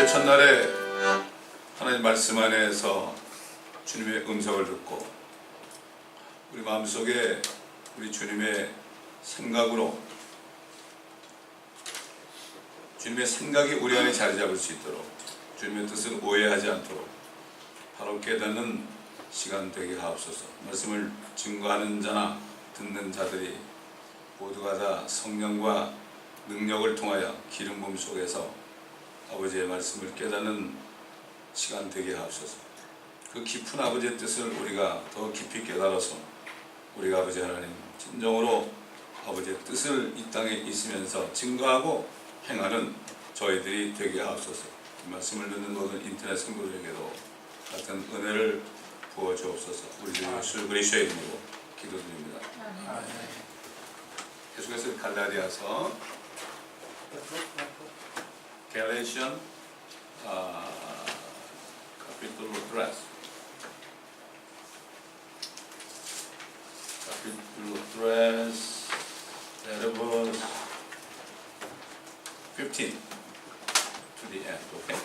주의 첫날에 하나님 말씀 안에서 주님의 음성을 듣고 우리 마음속에 우리 주님의 생각으로 주님의 생각이 우리 안에 자리 잡을 수 있도록 주님의 뜻을 오해하지 않도록 바로 깨닫는 시간 되게 하옵소서. 말씀을 증거하는 자나 듣는 자들이 모두가 다 성령과 능력을 통하여 기름 부음 속에서 아버지의 말씀을 깨닫는 시간 되게 하옵소서. 그 깊은 아버지의 뜻을 우리가 더 깊이 깨달아서 우리가 아버지 하나님 진정으로 아버지의 뜻을 이 땅에 있으면서 증거하고 행하는 저희들이 되게 하옵소서. 이 말씀을 듣는 모든 인터넷 성도들에게도 같은 은혜를 부어 주옵소서. 우리 주 예수 그리스도의 이름으로 기도드립니다. 계속해서 갈라디아서 Galatians capítulo 3. Capítulo 3, versos 15 to the end, okay?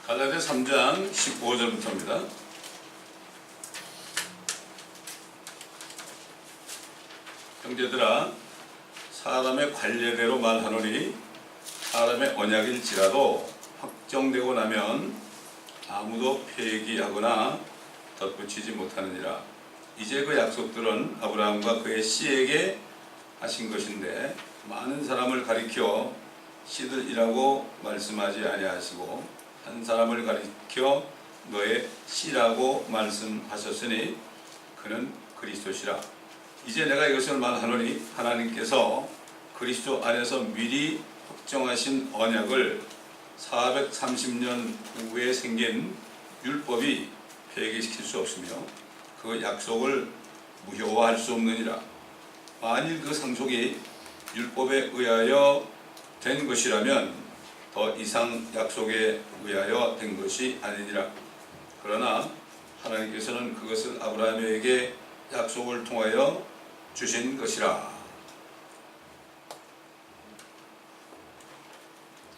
갈라디아 3장 15절부터입니다. 형제들아, 사람의 관례대로 말하노니 사람의 언약일지라도 확정되고 나면 아무도 폐기하거나 덧붙이지 못하느니라. 이제 그 약속들은 아브라함과 그의 씨에게 하신 것인데 많은 사람을 가리켜 씨들이라고 말씀하지 아니하시고 한 사람을 가리켜 너의 씨라고 말씀하셨으니 그는 그리스도시라. 이제 내가 이것을 말하노니 하나님께서 그리스도 안에서 미리 확정하신 언약을 430년 후에 생긴 율법이 폐기시킬 수 없으며 그 약속을 무효화할 수 없느니라. 만일 그 상속이 율법에 의하여 된 것이라면 더 이상 약속에 의하여 된 것이 아니니라. 그러나 하나님께서는 그것을 아브라함에게 약속을 통하여 주신 것이라.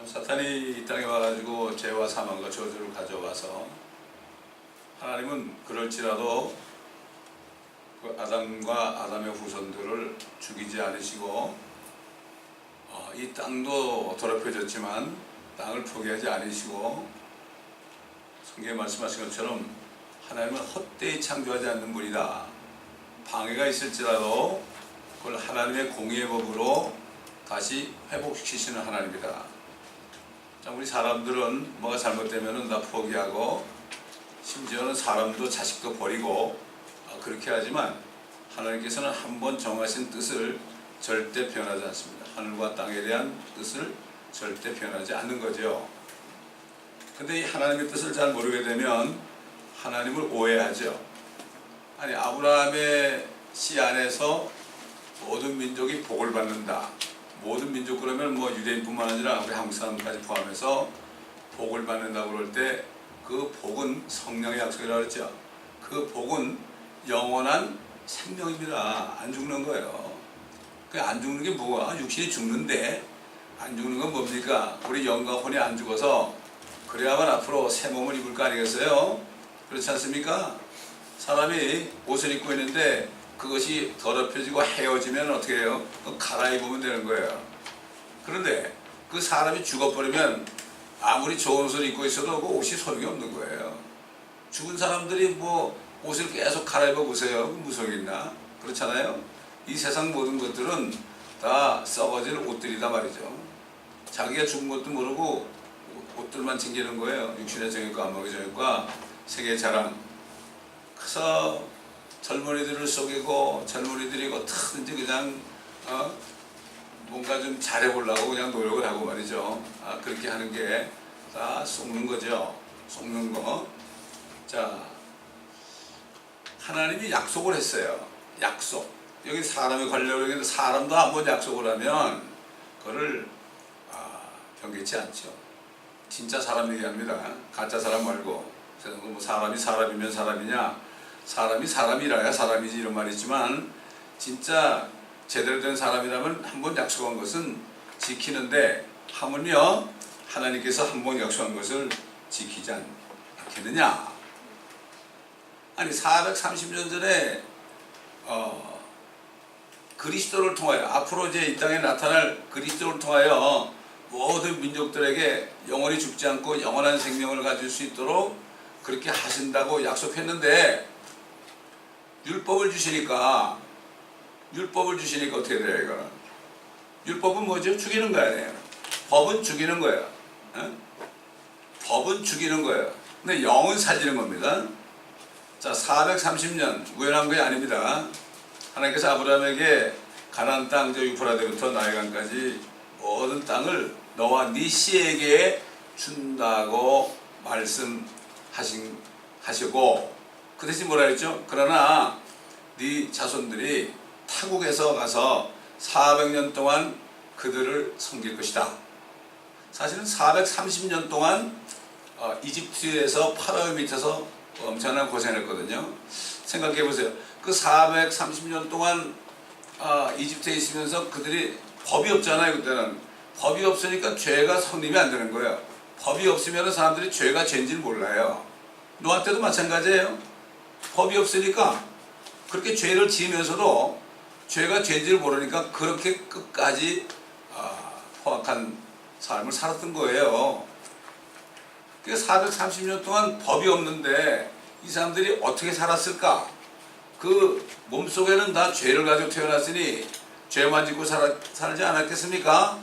사탄이 이 땅에 와가지고 죄와 사망과 저주를 가져와서 하나님은 그럴지라도 그 아담과 아담의 후손들을 죽이지 않으시고 이 땅도 더럽혀졌지만 땅을 포기하지 않으시고 성경에 말씀하신 것처럼 하나님은 헛되이 창조하지 않는 분이다. 방해가 있을지라도 그걸 하나님의 공의의 법으로 다시 회복시키시는 하나님이다. 자, 우리 사람들은 뭐가 잘못되면 다 포기하고 심지어는 사람도 자식도 버리고 그렇게 하지만 하나님께서는 한번 정하신 뜻을 절대 변하지 않습니다. 하늘과 땅에 대한 뜻을 절대 변하지 않는 거죠. 근데 이 하나님의 뜻을 잘 모르게 되면 하나님을 오해하죠. 아니, 아브라함의 씨 안에서 모든 민족이 복을 받는다. 모든 민족 그러면 뭐 유대인뿐만 아니라 우리 한국 사람까지 포함해서 복을 받는다고 그럴 때 그 복은 성령의 약속이라고 그랬죠. 그 복은 영원한 생명입니다. 안 죽는 거예요. 그 안 죽는 게 뭐가? 육신이 죽는데 안 죽는 건 뭡니까? 우리 영과 혼이 안 죽어서 그래야만 앞으로 새 몸을 입을 거 아니겠어요? 그렇지 않습니까? 사람이 옷을 입고 있는데 그것이 더럽혀지고 헤어지면 어떻게 해요? 갈아입으면 되는 거예요. 그런데 그 사람이 죽어버리면 아무리 좋은 옷을 입고 있어도 그 옷이 소용이 없는 거예요. 죽은 사람들이 뭐 옷을 계속 갈아입어 보세요. 무속이 있나? 그렇잖아요? 이 세상 모든 것들은 다 썩어질 옷들이다 말이죠. 자기가 죽은 것도 모르고 옷들만 챙기는 거예요. 육신의 정욕과 안목의 정욕과 세계의 자랑. 그래서 젊은이들을 속이고 젊은이들이 어떻게든지 그냥 뭔가 좀 잘해보려고 그냥 노력을 하고 말이죠. 그렇게 하는 게 다 속는 거죠. 속는 거. 자, 하나님이 약속을 했어요. 약속. 여기 사람의 관례로 여기는 사람도 한번 약속을 하면 그거를 변개치 않죠. 진짜 사람 얘기합니다. 가짜 사람 말고. 뭐 사람이 사람이면 사람이냐, 사람이 사람이라야 사람이지 이런 말이 있지만, 진짜 제대로 된 사람이라면 한 번 약속한 것은 지키는데, 하물며 하나님께서 한 번 약속한 것을 지키지 않겠느냐. 아니 430년 전에 그리스도를 통하여, 앞으로 이제 이 땅에 나타날 그리스도를 통하여 모든 민족들에게 영원히 죽지 않고 영원한 생명을 가질 수 있도록 그렇게 하신다고 약속했는데, 율법을 주시니까 어떻게 돼요? 이거는 율법은 뭐죠? 죽이는 거 아니에요. 법은 죽이는 거예요. 법은 죽이는 거예요. 근데 영은 살리는 겁니다. 자, 430년 우연한 게 아닙니다. 하나님께서 아브라함에게 가나안 땅 저 유프라데부터 나일강까지 모든 땅을 너와 네 씨에게 준다고 말씀하시고, 그 대신 뭐라 했죠? 그러나 네 자손들이 타국에서 가서 400년 동안 그들을 섬길 것이다. 사실은 430년 동안 이집트에서 파라오 밑에서 엄청난 고생을 했거든요. 생각해 보세요. 그 430년 동안 이집트에 있으면서 그들이 법이 없잖아요. 그때는 법이 없으니까 죄가 성립이 안 되는 거예요. 법이 없으면 사람들이 죄가 죄인지를 몰라요. 노아 때도 마찬가지예요. 법이 없으니까 그렇게 죄를 지으면서도 죄가 죄인지를 모르니까 그렇게 끝까지 포악한 삶을 살았던 거예요. 그러니까 430년 동안 법이 없는데 이 사람들이 어떻게 살았을까? 그 몸속에는 다 죄를 가지고 태어났으니 죄만 짓고 살지 않았겠습니까?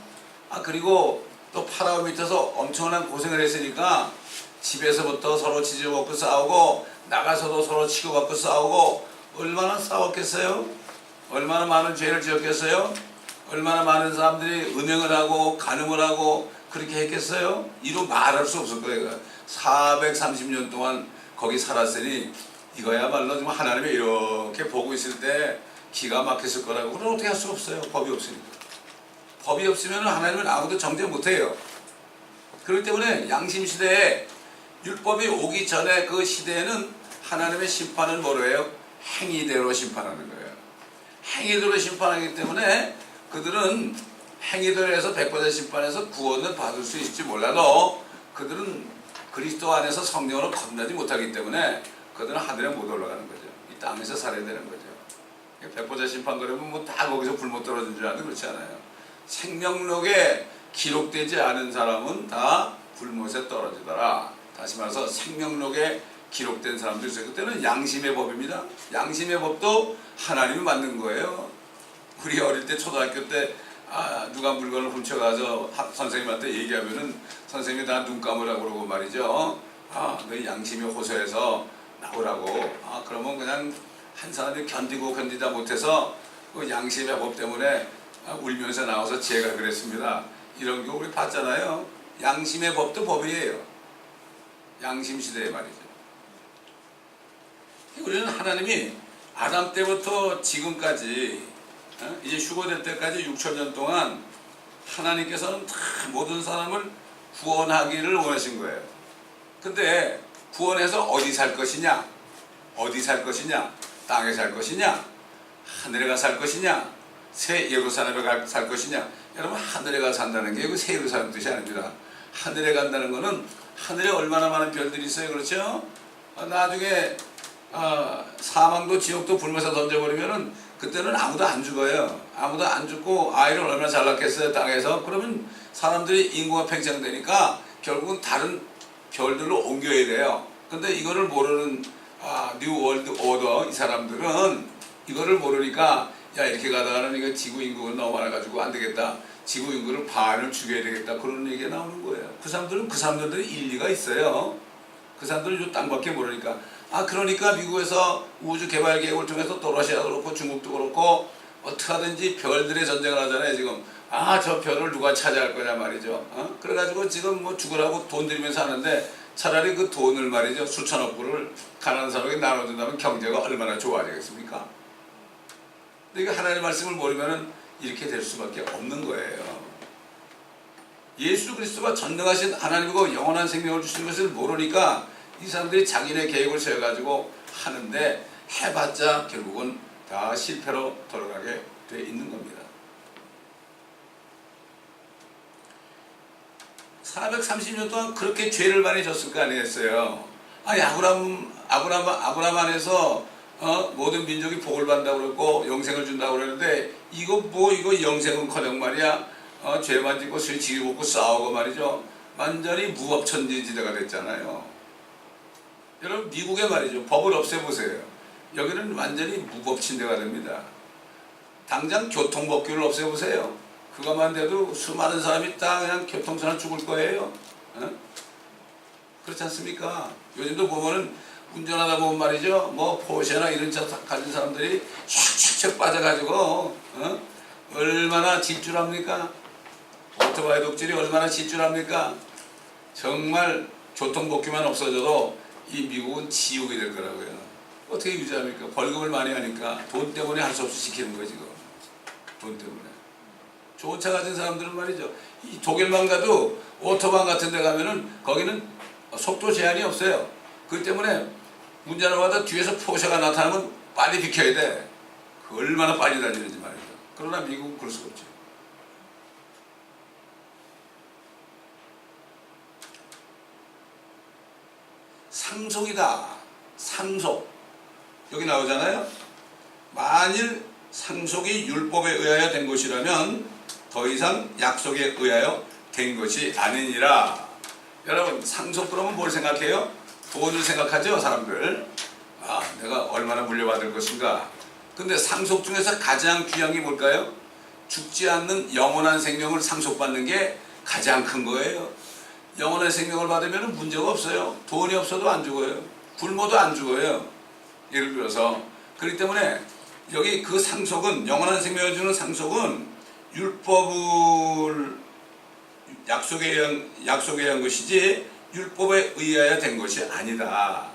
그리고 또 파라오 밑에서 엄청난 고생을 했으니까 집에서부터 서로 지져먹고 싸우고, 나가서도 서로 치고받고 싸우고, 얼마나 싸웠겠어요? 얼마나 많은 죄를 지었겠어요? 얼마나 많은 사람들이 음행을 하고 간음을 하고 그렇게 했겠어요? 이루 말할 수 없을 거예요. 430년 동안 거기 살았으니 이거야말로 좀 하나님이 이렇게 보고 있을 때 기가 막혔을 거라고. 그럼 어떻게 할 수가 없어요. 법이 없으니까. 법이 없으면 하나님은 아무도 정죄 못해요. 그렇기 때문에 양심시대에 율법이 오기 전에 그 시대에는 하나님의 심판은 뭐로 해요? 행위대로 심판하는 거예요. 행위대로 심판하기 때문에 그들은 행위대로 해서 100% 심판해서 구원을 받을 수 있을지 몰라도 그들은 그리스도 안에서 성령으로 거듭나지 못하기 때문에 그들은 하늘에 못 올라가는 거죠. 이 땅에서 살아야 되는 거죠. 100% 심판 그러면 뭐 다 거기서 불못 떨어진 줄 아는데 그렇지 않아요. 생명록에 기록되지 않은 사람은 다 불못에 떨어지더라. 다시 말해서 생명록에 기록된 사람들이 있어요. 그때는 양심의 법입니다. 양심의 법도 하나님이 만든 거예요. 우리 어릴 때 초등학교 때 누가 물건을 훔쳐가서 선생님한테 얘기하면은 선생님이 다 눈 감으라고 그러고 말이죠. 너 양심이 호소해서 나오라고. 그러면 그냥 한 사람이 견디다 못해서 그 양심의 법 때문에 울면서 나와서 제가 그랬습니다. 이런 거 우리 봤잖아요. 양심의 법도 법이에요. 양심 시대에 말이죠. 우리는 하나님이 아담 때부터 지금까지 이제 휴거될 때까지 6,000년 동안 하나님께서는 다 모든 사람을 구원하기를 원하신 거예요. 근데 구원해서 어디 살 것이냐? 어디 살 것이냐? 땅에 살 것이냐? 하늘에 가 살 것이냐? 새 예루살렘에 살 것이냐? 여러분, 하늘에 가 산다는 게 새 예루살렘 뜻이 아닙니다. 하늘에 간다는 거는 하늘에 얼마나 많은 별들이 있어요. 그렇죠? 나중에 사망도 지옥도 불면서 던져버리면은 그때는 아무도 안 죽어요. 아무도 안 죽고 아이를 얼마나 잘 낳겠어요, 땅에서. 그러면 사람들이 인구가 팽창되니까 결국은 다른 별들로 옮겨야 돼요. 근데 이거를 모르는 뉴 월드 오더 이 사람들은 이거를 모르니까 이렇게 가다가는 이거 지구 인구가 너무 많아가지고 안 되겠다. 지구 인구를 반을 죽여야 되겠다. 그런 얘기가 나오는 거예요. 그 사람들은 일리가 있어요. 그 사람들은 이 땅밖에 모르니까. 그러니까 미국에서 우주 개발 계획을 통해서 또 러시아도 그렇고 중국도 그렇고 어떻게 하든지 별들의 전쟁을 하잖아요. 지금 저 별을 누가 차지할 거냐 말이죠. 그래가지고 지금 뭐 죽으라고 돈 들이면서 하는데 차라리 그 돈을 말이죠. 수천억 불을 가난한 사람에게 나눠준다면 경제가 얼마나 좋아지겠습니까? 근데 이거 하나님의 말씀을 모르면은 이렇게 될 수밖에 없는 거예요. 예수 그리스도가 전능하신 하나님이고 영원한 생명을 주시는 것을 모르니까 이 사람들이 자기네 계획을 세워가지고 하는데 해봤자 결국은 다 실패로 돌아가게 돼 있는 겁니다. 430년 동안 그렇게 죄를 많이 졌을 거 아니겠어요. 아니 아브라함 안에서 모든 민족이 복을 받는다고 그러고 영생을 준다고 그러는데 이거 영생은커녕 말이야 죄만 짓고 죄 지고 싸우고 말이죠. 완전히 무법천지지대가 됐잖아요. 여러분 미국에 말이죠. 법을 없애보세요. 여기는 완전히 무법친대가 됩니다. 당장 교통법규를 없애보세요. 그것만 돼도 수많은 사람이 다 그냥 교통사고 죽을 거예요. 그렇지 않습니까? 요즘도 보면은 운전하다 보면 말이죠. 뭐 포르쉐나 이런 차 가진 사람들이 슉슉슉 빠져가지고 얼마나 질주합니까? 오토바이 독질이 얼마나 질주합니까? 정말 교통법규만 없어져도 이 미국은 지옥이 될 거라고요. 어떻게 유지합니까? 벌금을 많이 하니까 돈 때문에 할 수 없이 시키는 거예요 지금. 돈 때문에. 좋은 차 가진 사람들은 말이죠. 이 독일만 가도 오토반 같은 데 가면은 거기는 속도 제한이 없어요. 그렇기 때문에 운전을 하다 뒤에서 포르쉐가 나타나면 빨리 비켜야 돼. 그 얼마나 빨리 다니는지 말이죠. 그러나 미국은 그럴 수가 없죠. 상속이다. 상속. 여기 나오잖아요. 만일 상속이 율법에 의하여 된 것이라면 더 이상 약속에 의하여 된 것이 아니니라. 여러분 상속 그러면 뭘 생각해요? 돈을 생각하죠 사람들. 내가 얼마나 물려받을 것인가. 근데 상속 중에서 가장 귀한 게 뭘까요? 죽지 않는 영원한 생명을 상속받는 게 가장 큰 거예요. 영원한 생명을 받으면 문제가 없어요. 돈이 없어도 안 죽어요. 굶어도 안 죽어요. 예를 들어서. 그렇기 때문에 여기 그 상속은 영원한 생명을 주는 상속은 율법을 약속에 의한 것이지 율법에 의하여 된 것이 아니다.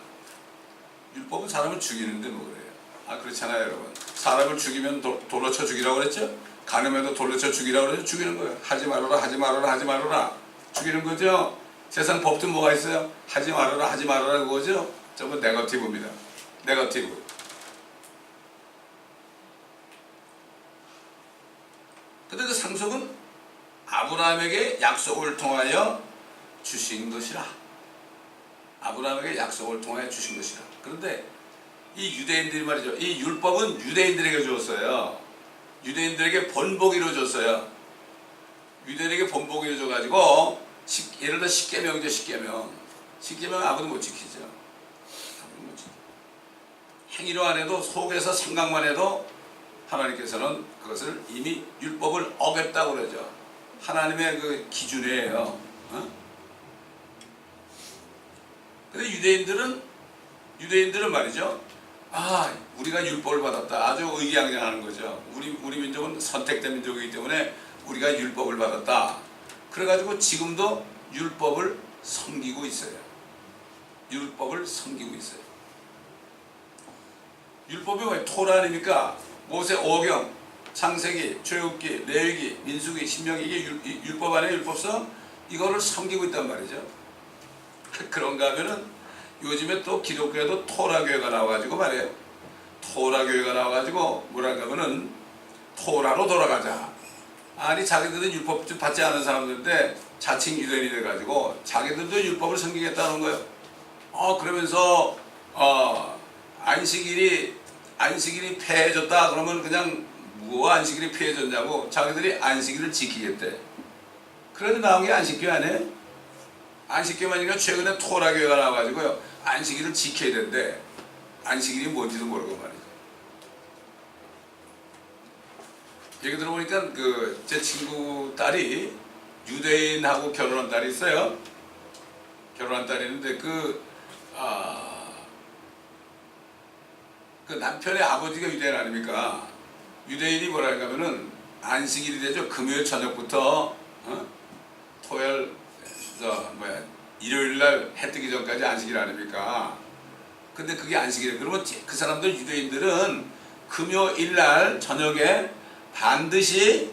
율법은 사람을 죽이는데 뭐 그래요. 그렇잖아요 여러분. 사람을 죽이면 돌로 쳐 죽이라고 그랬죠? 간음해도 돌로 쳐 죽이라고 그랬죠? 죽이는 거예요. 하지 말아라 하지 말아라 하지 말아라 죽이는 거죠. 세상 법도 뭐가 있어요? 하지 말아라 하지 말아라 그거죠. 전부 네거티브입니다. 네거티브. 근데 그 상속은 아브라함에게 약속을 통하여 주신 것이라. 아브라함에게 약속을 통하여 주신 것이라. 그런데 이 유대인들이 말이죠. 이 율법은 유대인들에게 줬어요. 유대인들에게 본보기로 줬어요. 유대인에게 본보기로 줘가지고 예를 들어 십계명이죠. 십계명 아무도 못 지키죠. 아무도 못 지키죠. 행위로 안 해도 속에서 생각만 해도 하나님께서는 그것을 이미 율법을 어겼다고 그러죠. 하나님의 그 기준이에요. 근데 유대인들은 말이죠. 우리가 율법을 받았다. 아주 의기양양하는 거죠. 우리 민족은 선택된 민족이기 때문에 우리가 율법을 받았다. 그래가지고 지금도 율법을 섬기고 있어요. 율법을 섬기고 있어요. 율법이 왜 토라 아닙니까? 모세 오경, 창세기, 출애굽기, 레위기, 민수기, 신명기 이게 율법 안에 율법서 이거를 섬기고 있단 말이죠. 그런가 하면은 요즘에 또 기독교에도 토라교회가 나와가지고 말이에요. 토라교회가 나와가지고 뭐랄까 하면은 토라로 돌아가자. 아니 자기들은 율법 좀 받지 않은 사람들인데 자칭 유대인이 돼가지고 자기들도 율법을 섬기겠다는 거예요. 그러면서 안식일이 폐해졌다 그러면 그냥 뭐 안식일이 폐해졌냐고 자기들이 안식일을 지키겠대. 그래도 나온 게 안식교 아니에요? 안식교만이니까 최근에 토라교회가 나와가지고요 안식일을 지켜야 된대. 안식일이 뭔지도 모르고 말이죠. 얘기 들어보니까 제 친구 딸이 유대인하고 결혼한 딸이 있어요. 결혼한 딸이 있는데 그 남편의 아버지가 유대인 아닙니까? 유대인이 뭐랄까 하면은 안식일이 되죠. 금요일 저녁부터 토요일 일요일날 해 뜨기 전까지 안식일 아닙니까? 근데 그게 안식일이에요. 그러면 그 사람들 유대인들은 금요일날 저녁에 반드시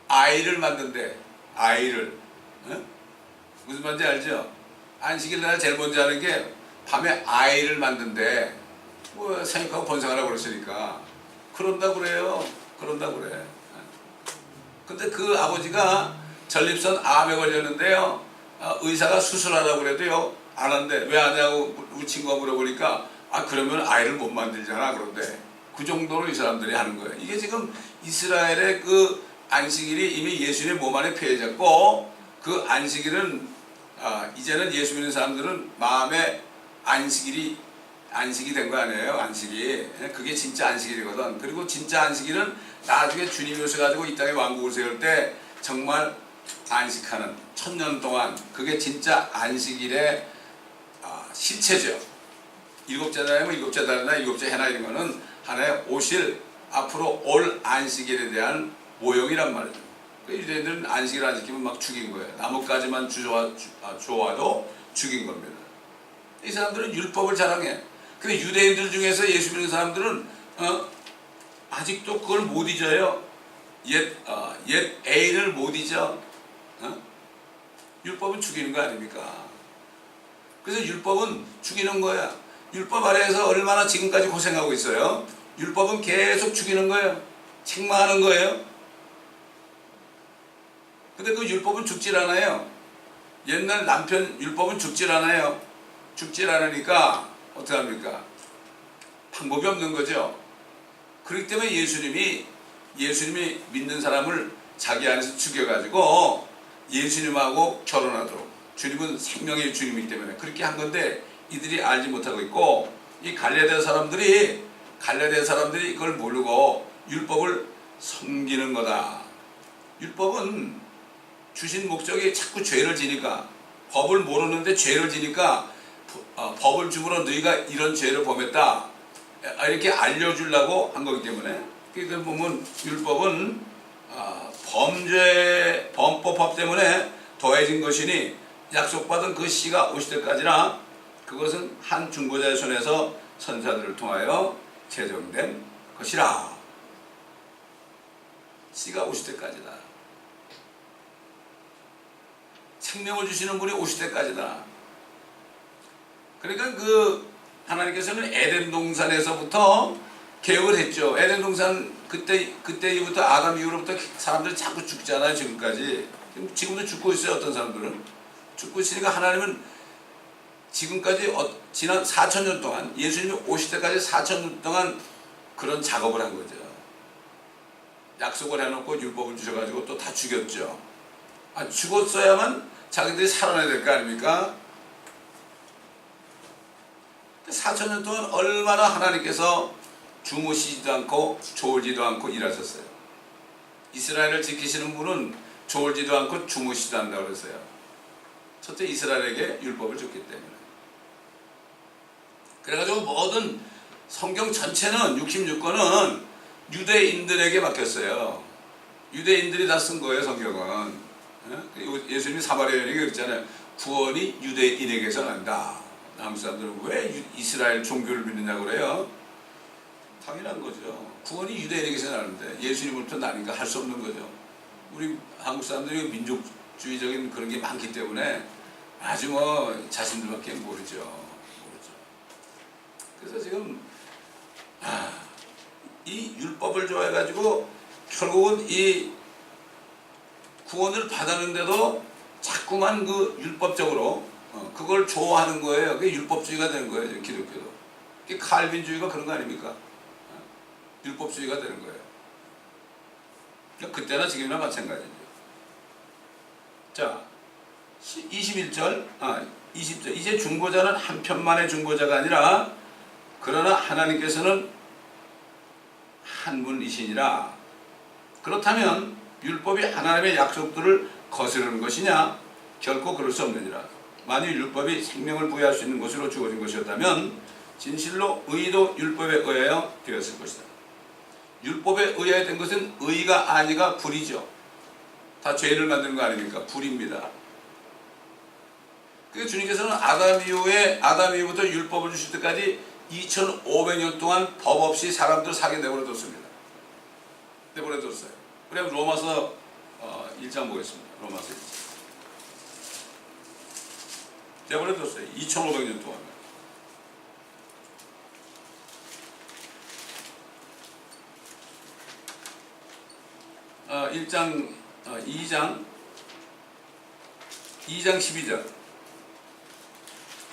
아이를 만든대. 아이를, 어? 무슨 말인지 알죠? 안식일 날 제일 먼저 하는 게 밤에 아이를 만든대. 뭐 생육하고 번성하라고 그랬으니까 그런다 그래요. 그런다 그래. 근데 그 아버지가 전립선 암에 걸렸는데요. 의사가 수술하라고 그래도요 안 한대. 왜 하냐고 우리 친구가 물어보니까 그러면 아이를 못 만들잖아 그런데. 그 정도로 이 사람들이 하는 거예요. 이게 지금 이스라엘의 그 안식일이 이미 예수님의 몸 안에 피해졌고, 그 안식일은 이제는 예수 믿는 사람들은 마음에 안식이 된 거 아니에요. 안식이. 그게 진짜 안식일이거든. 그리고 진짜 안식일은 나중에 주님이 오셔가지고 이 땅에 왕국을 세울 때 정말 안식하는 1000년 동안, 그게 진짜 안식일의 실체죠. 일곱째 달이면 일곱째 달이나 일곱째 해나 이런 거는 하나의 오실 앞으로 올 안식일에 대한 모형이란 말이죠. 유대인들은 안식일 안 지키면 막 죽인 거예요. 나뭇가지만 주워와도 죽인 겁니다. 이 사람들은 율법을 자랑해. 근데 유대인들 중에서 예수 믿는 사람들은 아직도 그걸 못 잊어요. 옛 애인을 못 잊어. 율법은 죽이는 거 아닙니까? 그래서 율법은 죽이는 거야. 율법 아래에서 얼마나 지금까지 고생하고 있어요. 율법은 계속 죽이는 거예요. 책망하는 거예요. 근데 그 율법은 죽질 않아요. 옛날 남편 율법은 죽질 않아요. 죽질 않으니까 어떻게 합니까? 방법이 없는 거죠. 그렇기 때문에 예수님이 믿는 사람을 자기 안에서 죽여가지고 예수님하고 결혼하도록, 주님은 생명의 주님이기 때문에 그렇게 한 건데 이들이 알지 못하고 있고, 이 갈라디아 사람들이 그걸 모르고 율법을 섬기는 거다. 율법은 주신 목적이 자꾸 죄를 지니까, 법을 모르는데 죄를 지니까 법을 주므로 너희가 이런 죄를 범했다 이렇게 알려주려고 한 거기 때문에, 그러니까 보면 율법은 범법 때문에 더해진 것이니 약속받은 그 씨가 오실 때까지나 그것은 한 중보자의 손에서 선사들을 통하여 제정된 것이라. 씨가 오실 때까지다. 생명을 주시는 분이 오실 때까지다. 그러니까 하나님께서는 에덴 동산에서부터 개혁을 했죠. 에덴 동산 그때부터 아담 이후로부터 사람들이 자꾸 죽잖아요. 지금까지. 지금도 죽고 있어요. 어떤 사람들은 죽고 있으니까 하나님은 지금까지 지난 4000년 동안, 예수님이 오실 때까지 4000년 동안 그런 작업을 한 거죠. 약속을 해놓고 율법을 주셔가지고 또 다 죽였죠. 죽었어야만 자기들이 살아나야 될 거 아닙니까? 4000년 동안 얼마나 하나님께서 주무시지도 않고 졸지도 않고 일하셨어요. 이스라엘을 지키시는 분은 졸지도 않고 주무시지도 않는다고 그랬어요. 첫째, 이스라엘에게 율법을 줬기 때문에. 그래가지고 모든 성경 전체는 66권은 유대인들에게 맡겼어요. 유대인들이 다 쓴 거예요. 성경은. 예수님이 사마리아인에게 그랬잖아요. 구원이 유대인에게서 난다. 한국 사람들은 왜 이스라엘 종교를 믿느냐고 그래요. 당연한 거죠. 구원이 유대인에게서 나는데 예수님으로부터 나니까 할 수 없는 거죠. 우리 한국 사람들이 민족주의적인 그런 게 많기 때문에 아주 자신들밖에 모르죠. 그래서 지금 이 율법을 좋아해가지고 결국은 이 구원을 받았는데도 자꾸만 그 율법적으로 그걸 좋아하는 거예요. 그게 율법주의가 되는 거예요. 기독교도. 그게 칼빈주의가 그런 거 아닙니까? 율법주의가 되는 거예요. 그때나 지금이나 마찬가지죠. 자, 21절, 20절. 이제 중보자는 한 편만의 중보자가 아니라 그러나 하나님께서는 한 분이시니라. 그렇다면 율법이 하나님의 약속들을 거스르는 것이냐? 결코 그럴 수 없느니라. 만일 율법이 생명을 부여할 수 있는 것으로 주어진 것이었다면 진실로 의도 율법에 의하여 되었을 것이다. 율법에 의하여 된 것은 의가 아니가 불이죠. 다 죄를 만드는 거 아닙니까? 불입니다. 그래서 주님께서는 아담 이후부터 율법을 주실 때까지 2500년 동안 법 없이 사람들 사게 내버려뒀습니다. 내버려뒀어요. 그럼 로마서 1장 보겠습니다. 로마서 1장. 내버려뒀어요. 2500년 동안. 아, 2장 12절.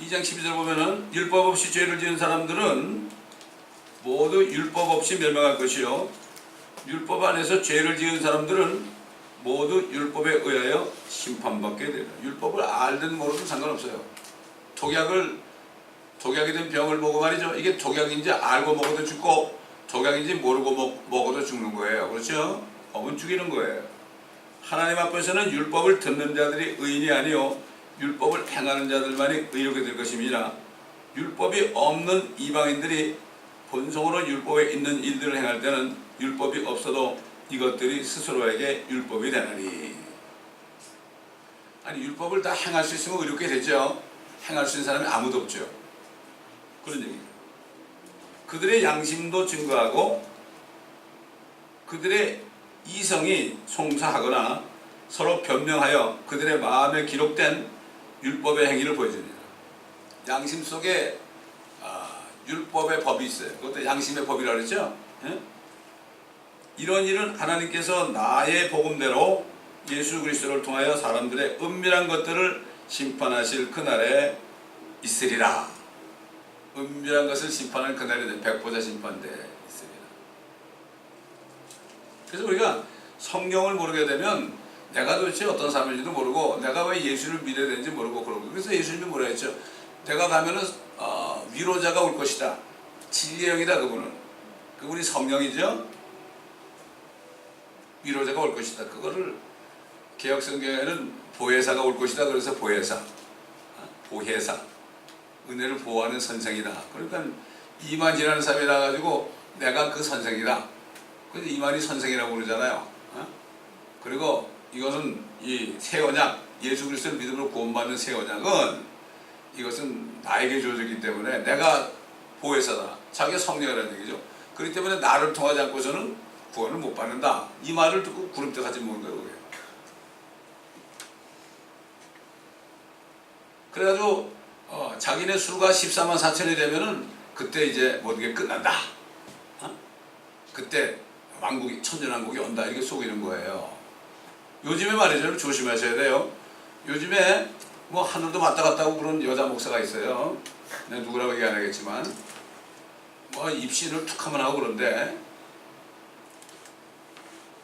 2장 12절 보면은 율법 없이 죄를 지은 사람들은 모두 율법 없이 멸망할 것이요 율법 안에서 죄를 지은 사람들은 모두 율법에 의하여 심판받게 되리라. 율법을 알든 모르든 상관없어요. 독약이 된 병을 보고 말이죠. 이게 독약인지 알고 먹어도 죽고 독약인지 모르고 먹어도 죽는 거예요. 그렇죠? 법은 죽이는 거예요. 하나님 앞에서는 율법을 듣는 자들이 의인이 아니요 율법을 행하는 자들만이 의롭게 될 것입니다. 율법이 없는 이방인들이 본성으로 율법에 있는 일들을 행할 때는 율법이 없어도 이것들이 스스로에게 율법이 되나니. 아니 율법을 다 행할 수 있으면 의롭게 되죠. 행할 수 있는 사람이 아무도 없죠. 그런 얘기죠. 그들의 양심도 증거하고 그들의 이성이 송사하거나 서로 변명하여 그들의 마음에 기록된 율법의 행위를 보여줍니다. 양심 속에 율법의 법이 있어요. 그것도 양심의 법이라고 그랬죠. 예? 이런 일은 하나님께서 나의 복음대로 예수 그리스도를 통하여 사람들의 은밀한 것들을 심판하실 그날에 있으리라. 은밀한 것을 심판할 그날에 백보자 심판대에 있으리라. 그래서 우리가 성경을 모르게 되면 내가 도대체 어떤 사람인지도 모르고 내가 왜 예수를 믿어야 되는지 모르고 그러고. 그래서 예수님이 뭐라 했죠? 내가 가면은 위로자가 올 것이다. 진리의 영이다. 그분이 성령이죠. 위로자가 올 것이다. 그거를 개혁성경에는 보혜사가 올 것이다. 그래서 보혜사, 은혜를 보호하는 선생이다. 그러니까 이만이라는 사람이 나가지고 내가 그 선생이다. 그래서 이만이 선생이라고 그러잖아요. 그리고 이것은 이 새 언약, 예수 그리스도를 믿음으로 구원받는 새 언약은 이것은 나에게 주어지기 때문에 내가 보혜사다. 자기가 성령이라는 얘기죠. 그렇기 때문에 나를 통하지 않고서는 구원을 못 받는다. 이 말을 듣고 구름대 같이 먹는 거예요. 그게. 그래가지고 자기네 수가 14만 4천이 되면은 그때 이제 모든 게 끝난다. 그때 왕국이 천년왕국이 온다. 이렇게 속이는 거예요. 요즘에 말이죠. 조심하셔야 돼요. 요즘에 뭐 하늘도 왔다 갔다 하고 그런 여자 목사가 있어요. 내가 누구라고 얘기 안 하겠지만 뭐 입신을 툭 하면 하고 그런데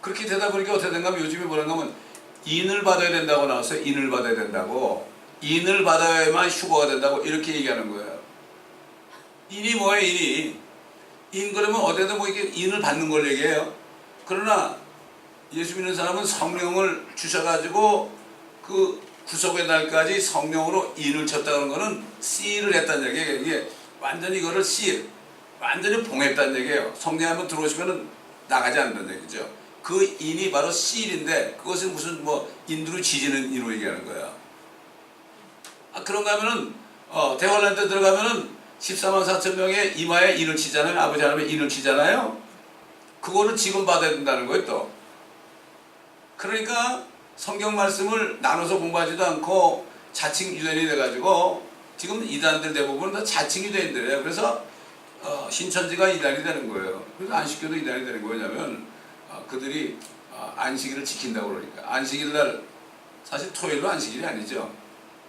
그렇게 되다 보니까 어떻게 된가 하면 요즘에 뭐라고 하면 인을 받아야 된다고 나왔어요. 인을 받아야 된다고. 인을 받아야만 휴거가 된다고 이렇게 얘기하는 거예요. 인이 뭐예요? 인 그러면 어디에도 뭐 이게 인을 받는 걸 얘기해요. 그러나 예수 믿는 사람은 성령을 주셔가지고 그 구속의 날까지 성령으로 인을 쳤다는 거는 씨를 했다는 얘기예요. 이게 완전히 이거를 완전히 봉했다는 얘기예요. 성령 한번 들어오시면 나가지 않는다는 얘기죠. 그 인이 바로 씨인데 그것은 무슨 뭐 인두로 지지는 인으로 얘기하는 거예요. 그런가 하면은 대환란 때 들어가면은 14만 4천 명의 이마에 인을 치잖아요. 아버지 하나님의 인을 치잖아요. 그거는 지금 받아야 된다는 거예요. 또 그러니까 성경 말씀을 나눠서 공부하지도 않고 자칭 유대인이 돼가지고 지금 이단들 대부분 다 자칭 유대인들이에요. 그래서 신천지가 이단이 되는 거예요. 그래서 안식교도 이단이 되는 거냐면 그들이 안식일을 지킨다고 그러니까 안식일 날 사실 토요일로 안식일이 아니죠.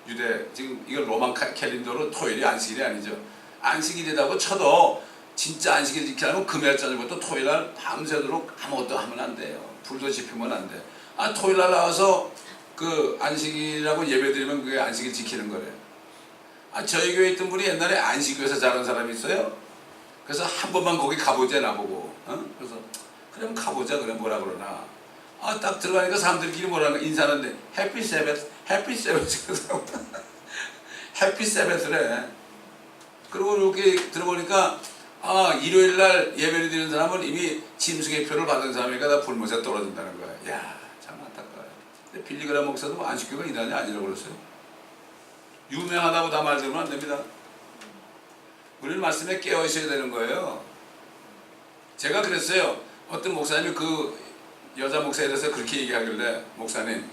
유대 지금 이건 로만 캘린더로 토요일이 안식일이 아니죠. 안식일이라고 쳐도 진짜 안식일 지키려면 금요일 저녁부터 토요일 날 밤새도록 아무것도 하면 안 돼요. 불도 지피면 안 돼. 토요일 날 나와서 그 안식일이라고 예배드리면 그게 안식일 지키는 거래요. 저희 교회에 있던 분이 옛날에 안식교에서 자란 사람이 있어요. 그래서 한 번만 거기 가보자 나보고. 그래서 그럼 가보자. 그래 뭐라 그러나. 딱 들어가니까 사람들끼리 뭐라는 인사하는데 해피 세벳 해피 세벳을 해. 그리고 이렇게 들어보니까 일요일날 예배를 드리는 사람은 이미 짐승의 표를 받은 사람이니까 다 불못에 떨어진다는 거야. 야, 참 안타까워요. 근데 빌리그람 목사도 뭐 안식교가 이단이 아니라고 그랬어요. 유명하다고 다 말들면 안 됩니다. 우리는 말씀에 깨어 있어야 되는 거예요. 제가 그랬어요. 어떤 목사님이 그 여자 목사에 대해서 그렇게 얘기하길래 목사님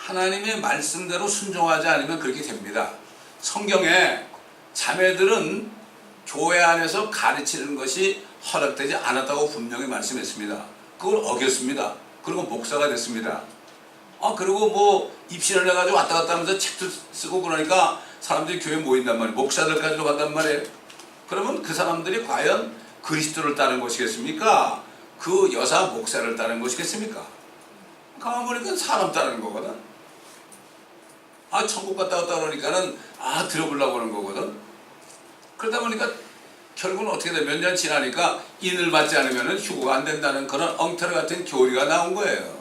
하나님의 말씀대로 순종하지 않으면 그렇게 됩니다. 성경에 자매들은 교회 안에서 가르치는 것이 허락되지 않았다고 분명히 말씀했습니다. 그걸 어겼습니다. 그리고 목사가 됐습니다. 그리고 뭐 입신을 해가지고 왔다 갔다 하면서 책도 쓰고 그러니까 사람들이 교회에 모인단 말이에요. 목사들까지도 간단 말이에요. 그러면 그 사람들이 과연 그리스도를 따른 것이겠습니까? 그 여사 목사를 따른 것이겠습니까? 가만 보니까 사람 따르는 거거든. 천국 갔다 왔다 그러니까는 들어보려고 하는 거거든. 그러다 보니까 결국은 어떻게 돼? 몇 년 지나니까 인을 받지 않으면 휴고가 안 된다는 그런 엉터리 같은 교리가 나온 거예요.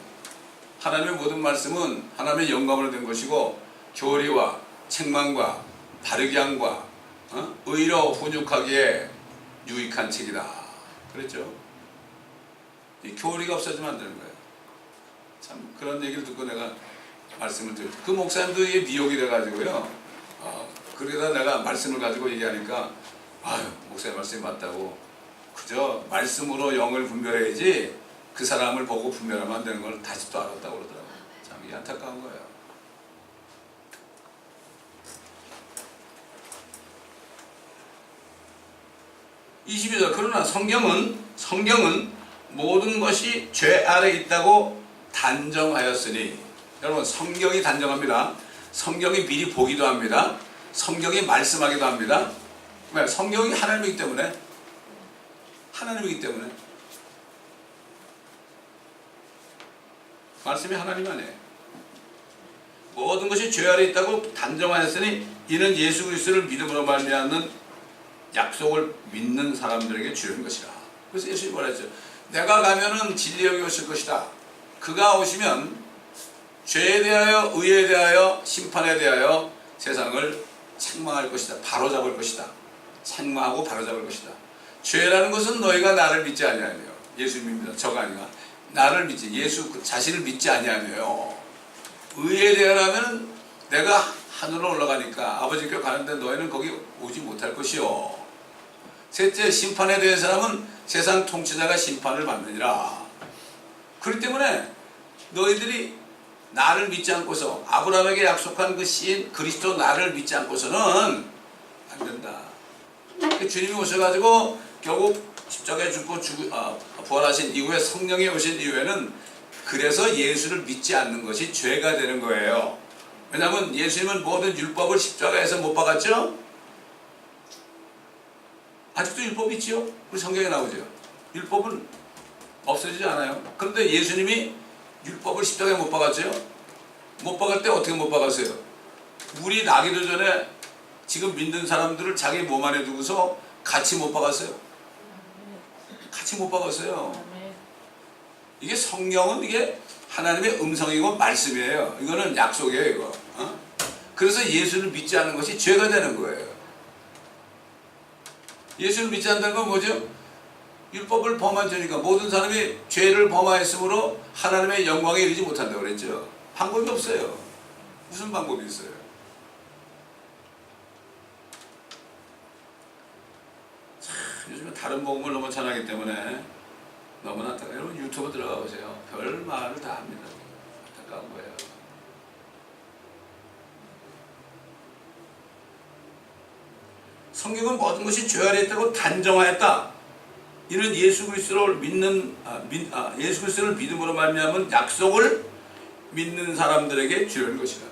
하나님의 모든 말씀은 하나님의 영감으로 된 것이고 교리와 책망과 바르게 함과 의로 훈육하기에 유익한 책이다. 그랬죠? 이 교리가 없어지면 안 되는 거예요. 참 그런 얘기를 듣고 내가 말씀을 드렸죠. 그 목사님도 이게 미혹이 돼가지고요. 그러다 내가 말씀을 가지고 얘기하니까 목사님 말씀이 맞다고. 그저 말씀으로 영을 분별해야지 그 사람을 보고 분별하면 안 되는 걸 다시 또 알았다고 그러더라고요. 참 이게 안타까운 거예요. (22절) 그러나 성경은 모든 것이 죄 아래 있다고 단정하였으니. 여러분, 성경이 단정합니다. 성경이 미리 보기도 합니다. 성경이 말씀하기도 합니다. 왜? 성경이 하나님이기 때문에. 말씀이 하나님 아니에요. 모든 것이 죄 아래 있다고 단정하였으니 이는 예수 그리스도를 믿음으로 말미암는 약속을 믿는 사람들에게 주는 것이라. 그래서 예수님이 뭐라 했죠? 내가 가면은 진리의 영이 오실 것이다. 그가 오시면 죄에 대하여, 의에 대하여, 심판에 대하여 세상을 책망할 것이다. 바로잡을 것이다. 책망하고 바로잡을 것이다. 죄라는 것은 너희가 나를 믿지 아니하며, 예수님입니다. 저가 아니라 나를 믿지, 예수 자신을 믿지 아니하며. 의에 대하여는 내가 하늘로 올라가니까 아버지께 가는데 너희는 거기 오지 못할 것이요. 셋째, 심판에 대한 사람은 세상 통치자가 심판을 받느니라. 그렇기 때문에 너희들이 나를 믿지 않고서, 아브라함에게 약속한 그 시인 그리스도 나를 믿지 않고서는 안 된다. 주님이 오셔가지고 결국 십자가에 죽고 부활하신 이후에 성령이 오신 이후에는 그래서 예수를 믿지 않는 것이 죄가 되는 거예요. 왜냐하면 예수님은 모든 율법을 십자가에서 못 박았죠? 아직도 율법이 있지요? 우리 성경에 나오죠. 율법은 없어지지 않아요. 그런데 예수님이 율법을 십자가에 못 박았죠? 못 박을 때 어떻게 못 박았어요? 물이 나기도 전에 지금 믿는 사람들을 자기 몸 안에 두고서 같이 못 박았어요. 같이 못 박았어요. 이게 성령은 이게 하나님의 음성이고 말씀이에요. 이거는 약속이에요, 이거. 그래서 예수를 믿지 않는 것이 죄가 되는 거예요. 예수를 믿지 않는다는 건 뭐죠? 율법을 범한 죄니까 모든 사람이 죄를 범하였으므로 하나님의 영광에 이르지 못한다고 그랬죠. 방법이 없어요. 무슨 방법이 있어요? 참, 요즘에 다른 복음을 너무 전하기 때문에 너무나 안타까워요. 여러분 유튜브 들어가 보세요. 별 말을 다 합니다. 안타까운 거예요. 성경은 모든 것이 죄 아래 있다고 단정하였다. 이는 예수 그리스도를 예수 그리스도를 믿음으로 말미암은 약속을 믿는 사람들에게 주는 것이다.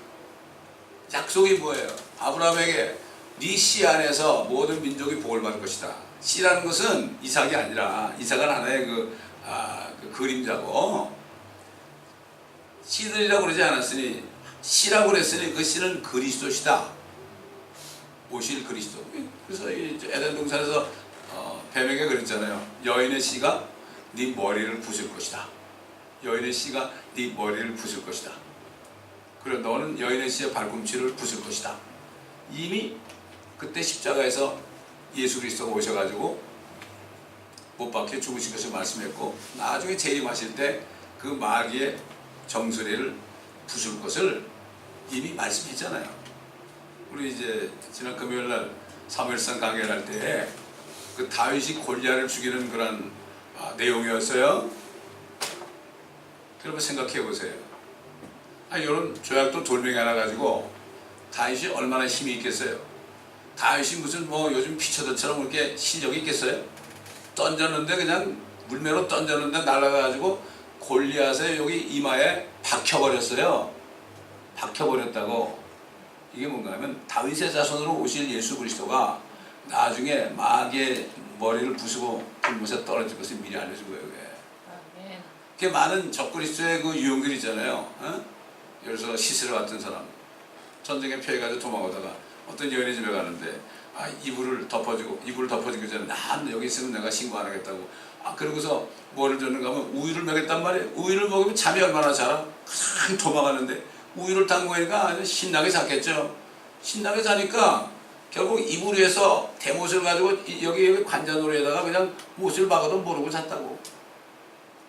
약속이 뭐예요? 아브라함에게 네 씨 안에서 모든 민족이 복을 받을 것이다. 씨라는 것은 이삭이 아니라, 이삭은 하나의 그 그림자고, 씨들이라고 그러지 않았으니, 씨라고 그랬으니 그 씨는 그리스도시다. 오실 그리스도. 그래서 에덴 동산에서 뱀에게 그랬잖아요. 여인의 씨가 네 머리를 부술 것이다. 여인의 씨가 네 머리를 부술 것이다. 그래 너는 여인의 씨의 발꿈치를 부술 것이다. 이미 그때 십자가에서 예수 그리스도가 오셔가지고 못 박혀 죽으신 것을 말씀했고, 나중에 재림하실 때 그 마귀의 정수리를 부술 것을 이미 말씀했잖아요. 우리 이제 지난 금요일날 사무엘상 강해를 할 때 그 다윗이 골리앗을 죽이는 그런 내용이었어요. 여러분 생각해 보세요. 이런 조약도 돌멩이 하나 가지고 다윗이 얼마나 힘이 있겠어요? 다윗이 무슨 뭐 요즘 피처들처럼 그렇게 실력이 있겠어요? 던졌는데 그냥 물매로 던졌는데 날아가가지고 골리앗의 여기 이마에 박혀버렸어요. 박혀버렸다고. 이게 뭔가 하면 다윗의 자손으로 오실 예수 그리스도가 나중에 마귀의 머리를 부수고 굶어서 떨어질 것을 미리 알려준 거예요. 그게 많은 적그리스도의 그 유형들 있잖아요. 예를 들어서 시스라 같은 사람 전쟁에 피해가지고 도망오다가 어떤 여인의 집에 가는데 이불을 덮어주고 전에 난 여기 있으면 내가 신고 안 하겠다고. 그러고서 뭐를 줬는가 하면 우유를 먹였단 말이에요. 우유를 먹으면 잠이 얼마나 자라? 그냥 도망가는데 우유를 딱 먹으니까 아주 신나게 잤겠죠. 신나게 자니까 결국 이불 위에서 대못을 가지고 여기 관자놀이에다가 그냥 못을 박아도 모르고 잤다고.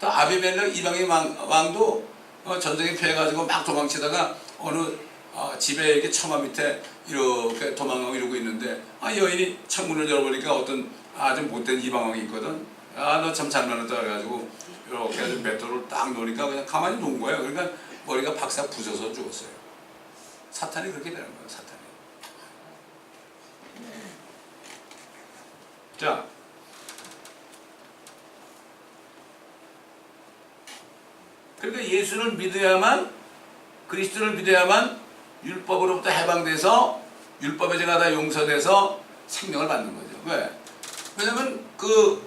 또 아비멜렉 이방인 왕도 전쟁에 피해가지고 막 도망치다가 어느 집에 이렇게 처마 밑에 이렇게 도망가고 이러고 있는데 여인이 창문을 열어보니까 어떤 아주 못된 이방왕이 있거든. 너 참 잘 만났다 그래가지고 이렇게 아주 맷돌을 딱 놓으니까 그냥 가만히 놓은 거예요. 그러니까 머리가 박사 부서서 죽었어요. 사탄이 그렇게 되는 거예요. 사탄이. 자, 그러니까 예수를 믿어야만, 그리스도를 믿어야만 율법으로부터 해방돼서 율법의 죄가 다 용서돼서 생명을 받는 거죠. 왜? 왜냐면 그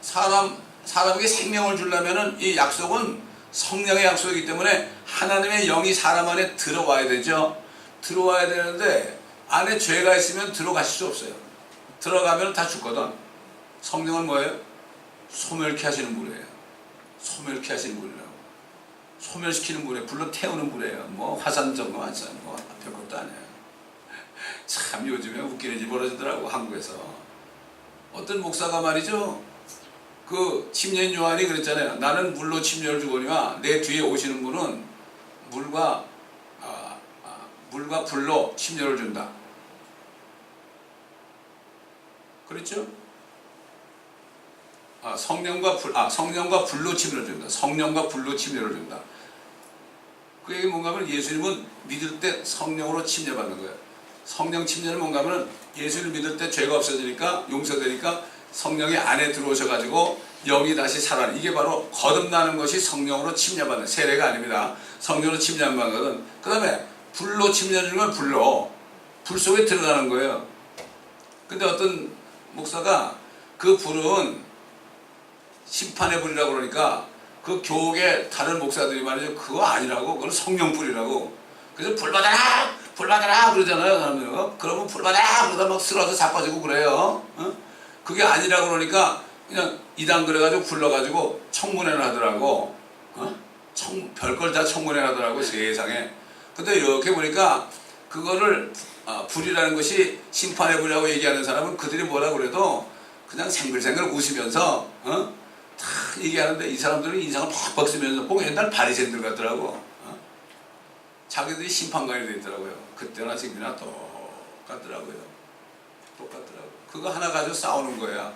사람에게 생명을 주려면은 이 약속은 성령의 약속이기 때문에 하나님의 영이 사람 안에 들어와야 되죠. 들어와야 되는데 안에 죄가 있으면 들어가실 수 없어요. 들어가면 다 죽거든. 성령은 뭐예요? 소멸케 하시는 분이에요. 소멸케 하시는 분이라고. 소멸시키는 분이에요. 불로 태우는 분이에요. 뭐 화산정도 완산 뭐 별것도 아니에요. 참 요즘에 웃기는 일이 벌어지더라고. 한국에서 어떤 목사가 말이죠, 그 침례인 요한이 그랬잖아요. 나는 물로 침례를 주거니와 내 뒤에 오시는 분은 물과 불로 침례를 준다. 그렇죠? 성령과 불로 침례를 준다. 성령과 불로 침례를 준다. 그 얘기 뭔가 하면 예수님은 믿을 때 성령으로 침례받는 거예요. 성령 침례는 뭔가 하면 예수를 믿을 때 죄가 없어지니까 용서되니까 성령이 안에 들어오셔가지고 영이 다시 살아나. 이게 바로 거듭나는 것이 성령으로 침례받는, 세례가 아닙니다. 성령으로 침례받는 거거든. 그 다음에 불로 침례주는 건 불 속에 들어가는 거예요. 근데 어떤 목사가 그 불은 심판의 불이라고 그러니까 그 교회 다른 목사들이 말이죠, 그거 아니라고, 그건 성령 불이라고. 그래서 불 받아라 그러잖아요, 사람들. 그러면 불 받아라 그러다 막 쓰러져 자빠지고 그래요. 그게 아니라고 그러니까 그냥 이단 그래가지고 불러가지고 청문회를 하더라고. 별걸 다 청문회 하더라고, 세상에. 근데 이렇게 보니까 그거를 불이라는 것이 심판의 불이라고 얘기하는 사람은 그들이 뭐라 그래도 그냥 생글생글 웃으면서 다 얘기하는데, 이 사람들은 인상을 팍팍 쓰면서 꼭 옛날 바리새인들 같더라고. 자기들이 심판관이 돼 있더라고요. 그때나 지금이나 똑같더라고요. 그거 하나 가지고 싸우는 거야.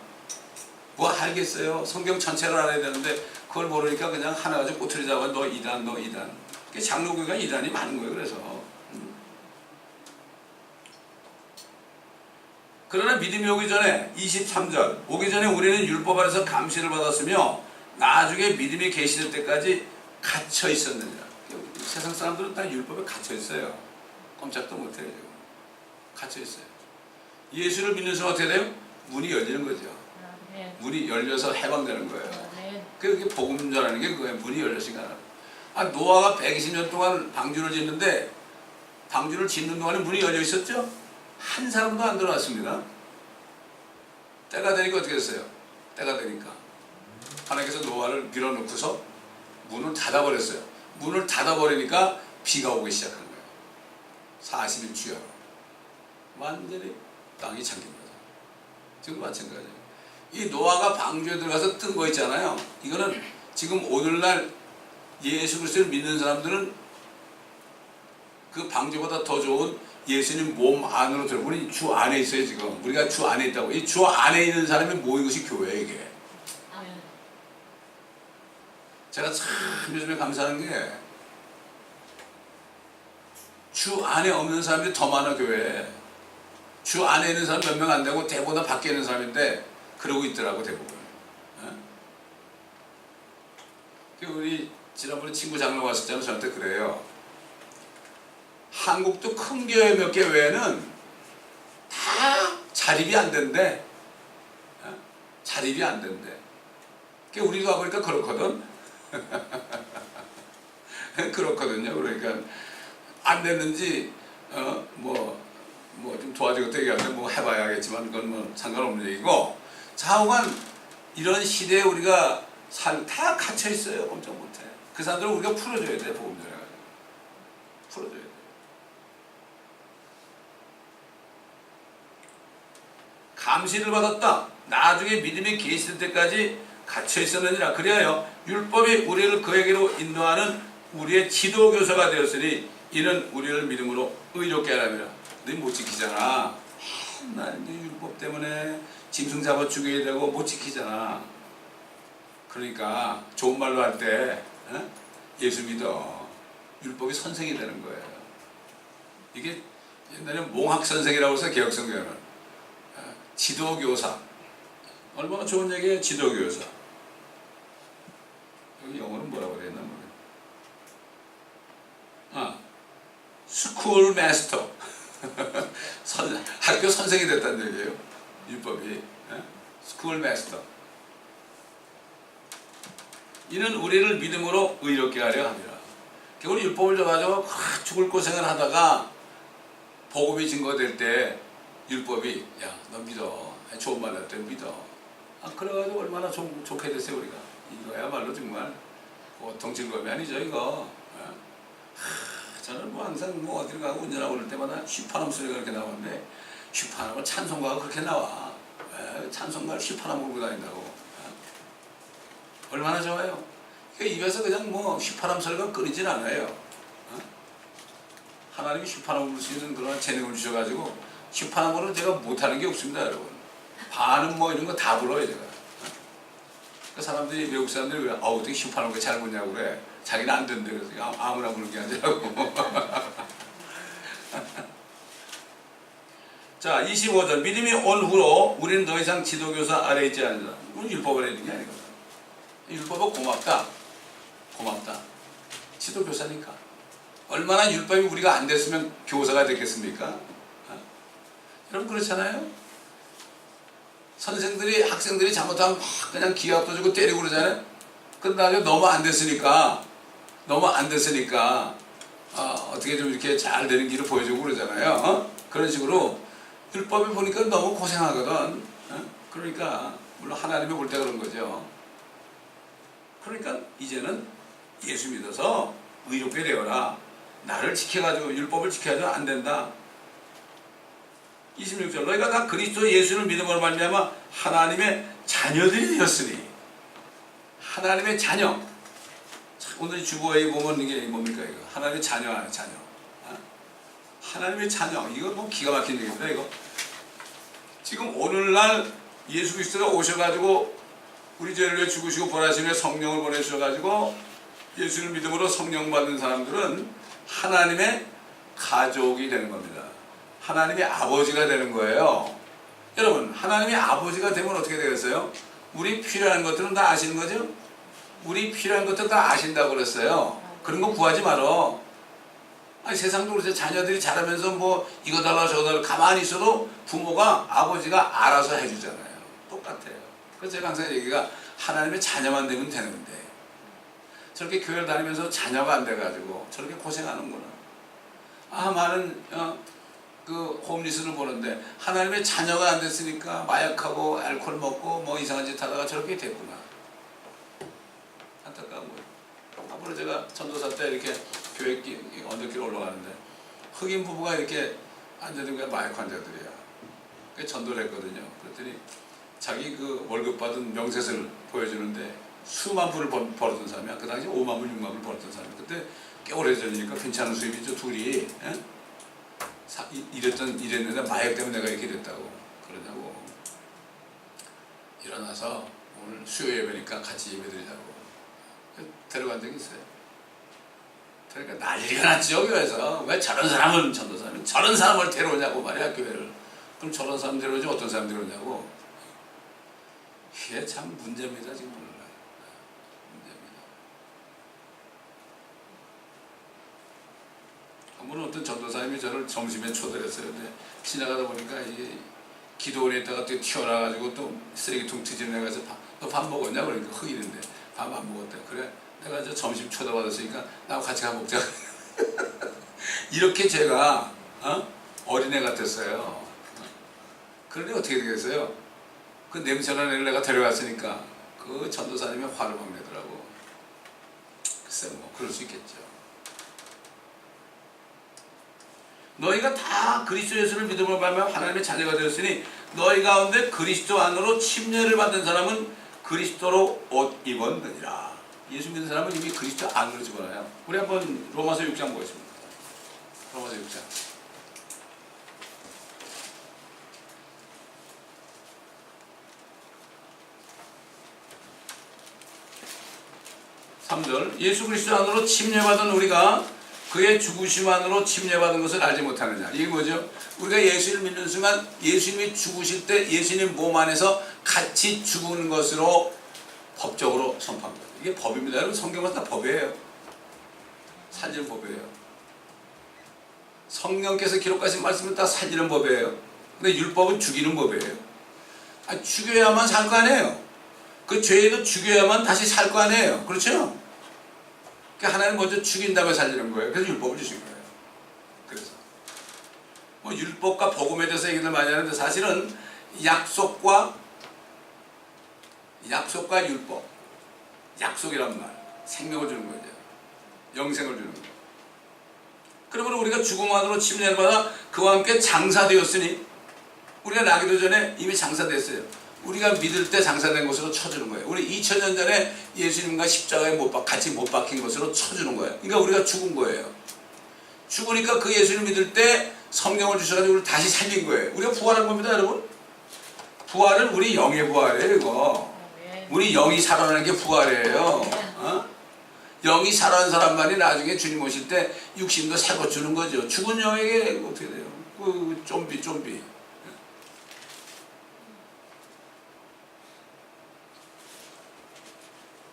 뭐 알겠어요. 성경 전체를 알아야 되는데 그걸 모르니까 그냥 하나 가지고 꼬투리 잡아 너 이단. 장로교가 이단이 많은 거예요. 그래서 그러나 믿음이 오기 전에 23절 오기 전에 우리는 율법 아래서 감시를 받았으며 나중에 믿음이 계시될 때까지 갇혀 있었느니라. 세상 사람들은 다 율법에 갇혀 있어요. 꼼짝도 못해요. 지금 갇혀 있어요. 예수를 믿는 순간 어떻게 돼요? 문이 열리는 거죠. 문이 열려서 해방되는 거예요. 그게 복음 전하는 게 그거예요. 문이 열렸으니까. 노아가 120년 동안 방주를 짓는데 방주를 짓는 동안에 문이 열려 있었죠? 한 사람도 안 들어왔습니다. 때가 되니까 어떻게 됐어요? 때가 되니까 하나님께서 노아를 밀어넣고서 문을 닫아버렸어요. 문을 닫아버리니까 비가 오기 시작한 거예요. 40일 주야로 완전히 땅이 잠긴 거죠. 지금 마찬가지예요. 이 노아가 방주에 들어가서 뜬 거 있잖아요. 이거는 지금 오늘날 예수 그리스도를 믿는 사람들은 그 방주보다 더 좋은 예수님 몸 안으로 들어. 우리 주 안에 있어요. 지금 우리가 주 안에 있다고. 이 주 안에 있는 사람이 모인 것이 교회예요. 이게. 제가 참 요즘에 감사한 게 주 안에 없는 사람들이 더 많아 교회에. 주 안에 있는 사람 몇 명 안 되고 대부분 다 밖에 있는 사람인데 그러고 있더라고 대부분. 우리 지난번에 친구 장로 왔을 때는 저한테 그래요. 한국도 큰 교회 몇 개 외에는 다 자립이 안 된대. 자립이 안 된대. 우리도 와보니까 그렇거든. 그렇거든요. 그러니까 안 됐는지 뭐 좀 도와주겠다 얘기하는데 뭐 해봐야겠지만 그건 뭐 상관없는 얘기고, 좌우간 이런 시대에 우리가 다 갇혀 있어요. 꼼짝 못해. 그 사람들을 우리가 풀어줘야 돼. 복음 전해가지고 풀어줘야 돼. 감시를 받았다. 나중에 믿음이 계실 때까지 갇혀 있었느니라. 그리하여 율법이 우리를 그에게로 인도하는 우리의 지도교사가 되었으니 이는 우리를 믿음으로 의롭게 하라며. 너 못 지키잖아. 나 율법 때문에 짐승 잡아 죽여야 되고 못 지키잖아. 그러니까 좋은 말로 할 때 예수 믿어. 율법이 선생이 되는 거예요. 이게 옛날에 몽학선생이라고 해서 개혁성경은 지도교사. 얼마나 좋은 얘기예요. 지도교사. 여기 영어는 뭐라고 그랬나 모르겠네. 스쿨 마스터. 학교 선생이 됐다는 얘기예요. 율법이. 스쿨 마스터. 이는 우리를 믿음으로 의롭게 하려 함이라. 우리 율법을 져가지고 죽을 고생을 하다가 복음이 증거될 때 율법이 야 너 믿어. 좋은 말 할 때 믿어. 그래가지고 얼마나 좋게 됐어요 우리가. 이거야말로 정말 보통 즐거움이 아니죠 이거. 저는 뭐 항상 뭐 어디를 가고 운전하고 그럴 때마다 휘파람 소리가 그렇게 나오는데 휘파람은 찬송가가 그렇게 나와. 찬송가를 휘파람 불고 다닌다고. 얼마나 좋아요. 입에서 그냥 뭐 휘파람 소리가 끊이진 않아요. 하나님이 휘파람 불 수 있는 그런 재능을 주셔가지고 휘파람으로 제가 못하는 게 없습니다 여러분. 반음 뭐 이런 거 다 불어요 제가. 그 사람들이 외국 사람들이 왜 어떻게 휘파람 잘 부냐고 그래. 자기는 안 된대. 그래서 아무나 부는 게 아니라고. 자 25절 믿음이 온 후로 우리는 더 이상 지도교사 아래 있지 않는다. 이건 율법을 해야 되는 게 아니거든. 율법은 고맙다. 고맙다. 지도교사니까. 얼마나 율법이 우리가 안 됐으면 교사가 됐겠습니까? 여러분 그렇잖아요? 선생들이 학생들이 잘못하면 그냥 기합도 주고 때리고 그러잖아요? 근데 나중에 너무 안 됐으니까 어떻게 좀 이렇게 잘 되는 길을 보여주고 그러잖아요. 그런 식으로 율법을 보니까 너무 고생하거든. 그러니까 물론 하나님이 볼 때 그런 거죠. 그러니까 이제는 예수 믿어서 의롭게 되어라. 나를 지켜가지고 율법을 지켜가지고 안 된다. 26절 너희가 다 그리스도 예수를 믿음으로 말미암아 하나님의 자녀들이 되었으니. 하나님의 자녀. 오늘 주보에 보면 이게 뭡니까 이거? 하나님의 자녀, 자녀. 하나님의 자녀. 이거 뭐 기가 막힌 얘기입니다 이거. 지금 오늘날 예수 그리스도가 오셔가지고 우리 죄를 위해 죽으시고 부활하시며 성령을 보내주셔가지고 예수를 믿음으로 성령 받는 사람들은 하나님의 가족이 되는 겁니다. 하나님의 아버지가 되는 거예요. 여러분 하나님의 아버지가 되면 어떻게 되겠어요? 우리 필요한 것들은 다 아시는 거죠? 우리 필요한 것들 다 아신다고 그랬어요. 그런 거 구하지 말어. 아니, 세상도 그렇죠. 자녀들이 자라면서 뭐 이거 달라 저거 달라 가만히 있어도 부모가 아버지가 알아서 해주잖아요. 똑같아요. 그래서 제가 항상 얘기가 하나님의 자녀만 되면 되는데 저렇게 교회를 다니면서 자녀가 안 돼가지고 저렇게 고생하는구나. 많은 그 홈리스를 보는데 하나님의 자녀가 안 됐으니까 마약하고 알코올 먹고 뭐 이상한 짓 하다가 저렇게 됐구나. 안타까운 거예요. 앞으로 제가 전도사 때 이렇게 교회 언덕길 올라가는데 흑인 부부가 이렇게 앉아있는 게 마약 환자들이야. 그 전도를 했거든요. 그랬더니 자기 그 월급 받은 명세서를 보여주는데 수만 불을 벌었던 사람이야. 그 당시 5만 불, 6만 불 벌었던 사람이야. 그때 꽤 오래전이니까 괜찮은 수입이죠. 둘이 이랬는데 마약 때문에 내가 이렇게 됐다고 그러냐고. 일어나서 오늘 수요 예배니까 같이 예배 드리자고 데려간 적이 있어요. 그러니까 난리가 났죠. 교회에서. 왜 저런 사람을, 전도사님이 저런 사람을 데려오냐고 말이야, 교회를. 그럼 저런 사람 데려오지 어떤 사람 데려오냐고. 이게 참 문제입니다, 지금 오늘날. 문제입니다. 한번 어떤 전도사님이 저를 점심에 초대했어요. 근데 지나가다 보니까 이게 기도원에 있다가 또 튀어나와가지고 또 쓰레기통 뒤집어 내가서 너 밥 먹었냐? 그러니까 흑인인데 밥 안 먹었대. 그래 내가 저 점심 초대받았으니까 나하고 같이 가 먹자. 이렇게 제가 어린애 같았어요. 그런데 어떻게 되겠어요? 그 냄새나 내를 내가 데려갔으니까 그 전도사님이 화를 막 내더라고. 글쎄 뭐 그럴 수 있겠죠. 너희가 다 그리스도 예수를 믿음으로 말미암아 하나님의 자녀가 되었으니 너희 가운데 그리스도 안으로 침례를 받은 사람은 그리스도로 옷 입었느니라. 예수 믿는 사람은 이미 그리스도 안으로 집어넣어요. 우리 한번 로마서 6장 보겠습니다. 로마서 6장 3절 예수 그리스도 안으로 침례받은 우리가 그의 죽으심 안으로 침례받은 것을 알지 못하느냐. 이게 뭐죠? 우리가 예수를 믿는 순간 예수님이 죽으실 때 예수님 몸 안에서 같이 죽은 것으로 법적으로 선포한 거예요. 이게 법입니다. 여러분 성경은 다 법이에요. 살리는 법이에요. 성령께서 기록하신 말씀은 다 살리는 법이에요. 근데 율법은 죽이는 법이에요. 죽여야만 살 거 아니에요. 그 죄에도 죽여야만 다시 살 거 아니에요. 그렇죠? 하나님 먼저 죽인 다음에 살리는 거예요. 그래서 율법을 주신 거예요. 그래서 뭐 율법과 복음에 대해서 얘기를 많이 하는데 사실은 약속과 율법, 약속이란 말, 생명을 주는 거죠. 영생을 주는 거죠. 그러면 우리가 죽음 안으로 침례를 받아 그와 함께 장사되었으니 우리가 나기도 전에 이미 장사됐어요. 우리가 믿을 때 장사된 것으로 쳐주는 거예요. 우리 2000년 전에 예수님과 십자가에 같이 못 박힌 것으로 쳐주는 거예요. 그러니까 우리가 죽은 거예요. 죽으니까 그 예수를 믿을 때 성령을 주셔가지고 우리를 다시 살린 거예요. 우리가 부활한 겁니다, 여러분. 부활은 우리 영의 부활이에요, 이거. 우리 영이 살아나는 게 부활이에요. 영이 살아난 사람만이 나중에 주님 오실 때 육신도 새거 주는 거죠. 죽은 영에게 어떻게 돼요? 그 좀비.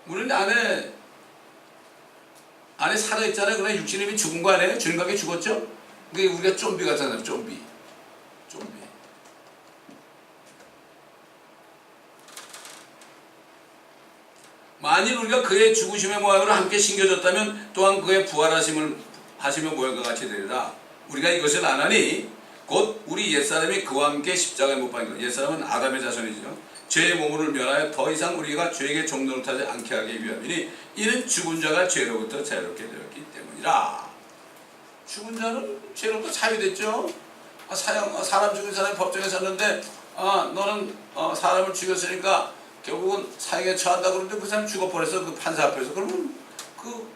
우리는 안에 살아있잖아요. 그러나 육신이 이미 죽은 거 아니에요? 주님과 함께 죽었죠? 그게 우리가 좀비 같잖아요. 좀비. 만일 우리가 그의 죽으심의 모양으로 함께 심겨졌다면 또한 그의 부활하심의 모양과 같이 되리라. 우리가 이것을 안 하니 곧 우리 옛사람이 그와 함께 십자가에 못 박힌 것. 옛사람은 아담의 자손이죠. 죄의 몸을 멸하여 더 이상 우리가 죄에게 종노릇 하지 않게 하기 위함이니 이는 죽은 자가 죄로부터 자유롭게 되었기 때문이라. 죽은 자는 죄로부터 자유됐죠. 사람 죽인 사람이 법정에 섰는데 너는 사람을 죽였으니까 결국은 사형에 처한다 그러는데 그 사람 죽어버려서 그 판사 앞에서 그러면 그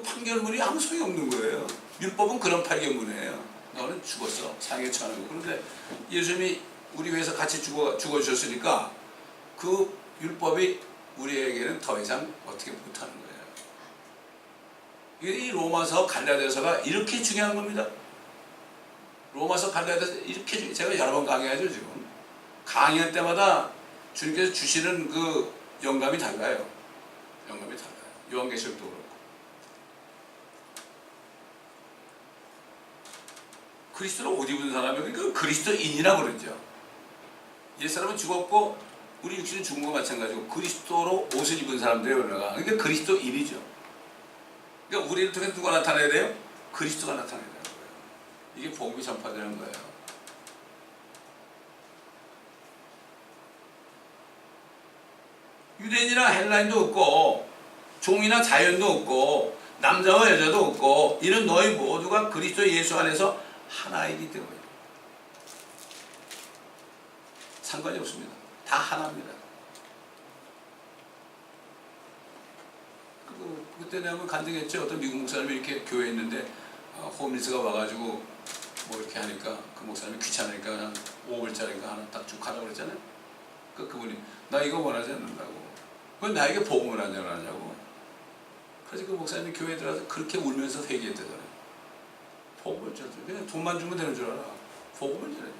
판결문이 아무 소용이 없는 거예요. 율법은 그런 판결문이에요. 너는 죽었어. 사형에 처하는 거. 그런데 예수님이 우리 위해서 같이 죽어주셨으니까 그 율법이 우리에게는 더 이상 어떻게 못하는 거예요. 이 로마서 갈라디아서가 이렇게 중요한 겁니다. 로마서 갈라디아서 이렇게 제가 여러 번 강의하죠. 지금 강의할 때마다 주님께서 주시는 그 영감이 달라요. 요한계시록도 그렇고. 그리스도를 옷 입은 사람이 그러니까 그리스도인이라고 그러죠. 옛사람은 죽었고 우리 육신은 죽은 거 마찬가지고 그리스도로 옷을 입은 사람들이 올라가. 그러니까 그리스도인이죠. 그러니까 우리를 통해 누가 나타나야 돼요? 그리스도가 나타나야 되는 거예요. 이게 복음이 전파되는 거예요. 유대인이나 헬라인도 없고 종이나 자연도 없고 남자와 여자도 없고 이는 너희 모두가 그리스도 예수 안에서 하나이기 때문에 상관이 없습니다. 다 하나입니다. 그때 내가 한번 간증했죠. 어떤 미국 목사님이 이렇게 교회에 있는데 홈리스가 와가지고 뭐 이렇게 하니까 그 목사님이 귀찮으니까 그냥 5불짜리인가 하나 딱 쭉 하라고 그랬잖아요. 그분이 나 이거 원하지 않는다고. 왜 나에게 복음을 하냐고. 그래서 그 목사님이 교회에 들어가서 그렇게 울면서 회개했대잖아요. 복음을 전해. 그냥 돈만 주면 되는 줄 알아. 복음을 전해.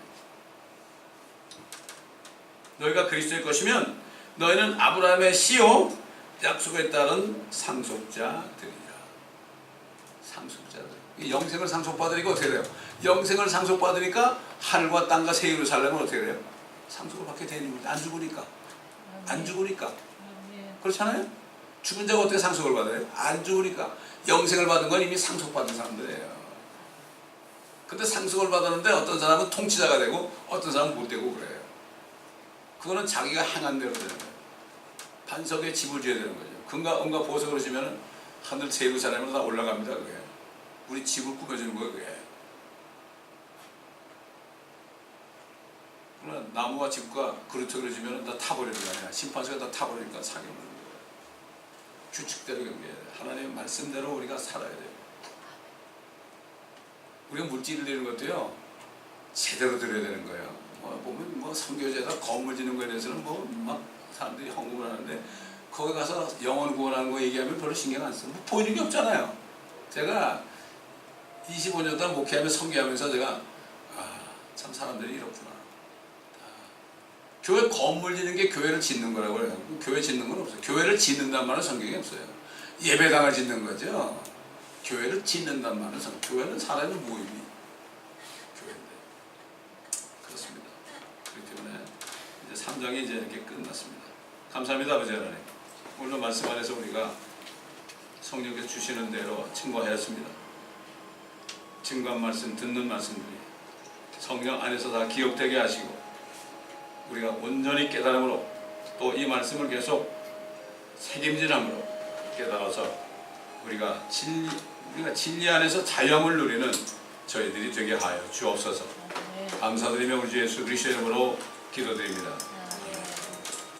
너희가 그리스도의 것이면 너희는 아브라함의 씨요 약속에 따른 상속자들이라. 상속자들. 영생을 상속받으니까 어떻게 돼요? 영생을 상속받으니까 하늘과 땅과 새 위로 살려면 어떻게 돼요? 상속을 받게 되는 겁니다. 안 죽으니까. 안 죽으니까. 그렇잖아요? 죽은 자가 어떻게 상속을 받아요? 안 죽으니까. 영생을 받은 건 이미 상속받은 사람들이에요. 근데 상속을 받았는데 어떤 사람은 통치자가 되고 어떤 사람은 못 되고 그래요. 그거는 자기가 행한 대로 되는 거예요. 반석에 집을 지어야 되는 거죠. 금과 은과 보석으로 지면 하늘 새 예루살렘으로 다 올라갑니다. 그게. 우리 집을 꾸며주는 거예요. 그게. 그러나 나무와 집과 그루터기로 지면 다 타버리는 거 아니야. 심판소가 다 타버리니까 상해 버리는 거예요. 규칙대로 경계해야 돼요. 하나님의 말씀대로 우리가 살아야 돼요. 우리가 물질을 드리는 것도요, 제대로 드려야 되는 거예요. 보면 선교제다 건물 짓는 거에 대해서는 막 사람들이 헌금을 하는데 거기 가서 영혼 구원하는 거 얘기하면 별로 신경 안 써요. 보이는 게 없잖아요. 제가 25년 동안 목회하며 선교하면서 제가 참 사람들이 이렇구나. 교회 건물 짓는 게 교회를 짓는 거라고 해요. 교회 짓는 건 없어요. 교회를 짓는다는 말은 성경에 없어요. 예배당을 짓는 거죠. 교회를 짓는다는 말은 교회는 사람의 모임이 교회인데. 그렇습니다. 그렇기 때문에 이제 3장이 이제 이렇게 끝났습니다. 감사합니다, 아버지 하나님. 오늘 말씀 안에서 우리가 성령께서 주시는 대로 증거하였습니다. 증거한 말씀, 듣는 말씀들이 성령 안에서 다 기억되게 하시고 우리가 온전히 깨달음으로 또 이 말씀을 계속 책임지함으로 깨달아서 우리가 진리 안에서 자유함을 누리는 저희들이 되게 하여 주옵소서. 감사드리며 우리 주 예수 그리스도의 이름으로 기도드립니다.